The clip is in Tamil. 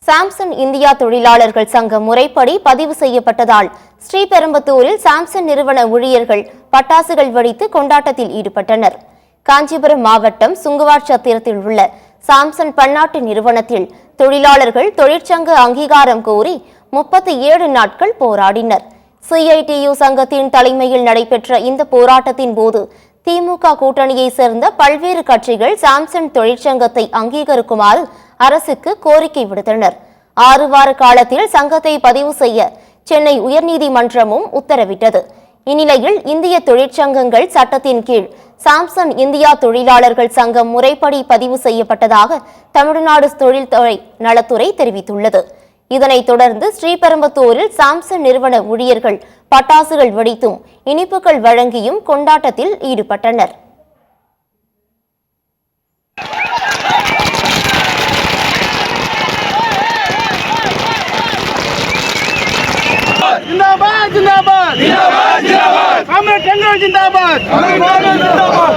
சாம்சங் இந்தியா தொழிலாளர்கள் சங்க முறைப்படி பதிவு செய்யப்பட்டதால் ஸ்ரீபெரும்புதூரில் சாம்சங் நிறுவன ஊழியர்கள் பட்டாசுகள் வெடித்து கொண்டாட்டத்தில் ஈடுபட்டனர். காஞ்சிபுரம் மாவட்டம் சுங்குவார்சத்திரத்தில் உள்ள சாம்சங் பன்னாட்டு நிறுவனத்தில் தொழிலாளர்கள் தொழிற்சங்க அங்கீகாரம் கோரி 37 நாட்கள் போராடினர். CITU சங்கத்தின் தலைமையில் நடைபெற்ற இந்த போராட்டத்தின் போது திமுக கூட்டணியை சேர்ந்த பல்வேறு கட்சிகள் சாம்சங் தொழிற்சங்கத்தை அங்கீகரிக்குமாறு அரசுக்கு கோரிக்கை விடுத்தனர். 6 வார காலத்தில் சங்கத்தை பதிவு செய்ய சென்னை உயர்நீதிமன்றமும் உத்தரவிட்டது. இந்நிலையில் இந்திய தொழிற்சங்கங்கள் சட்டத்தின் கீழ் சாம்சங் இந்தியா தொழிலாளர்கள் சங்கம் முறைப்படி பதிவு செய்யப்பட்டதாக தமிழ்நாடு தொழில்துறை நலத்துறை தெரிவித்துள்ளது. இதனைத் தொடர்ந்து ஸ்ரீபெரும்புதூரில் சாம்சங் நிறுவன ஊழியர்கள் பட்டாசுகள் வெடித்தும் இனிப்புகள் வழங்கியும் கொண்டாட்டத்தில் ஈடுபட்டனர். जिंदाबाद जिंदाबाद जिंदाबाद जिंदाबाद जिंदाबाद जिंदाबाद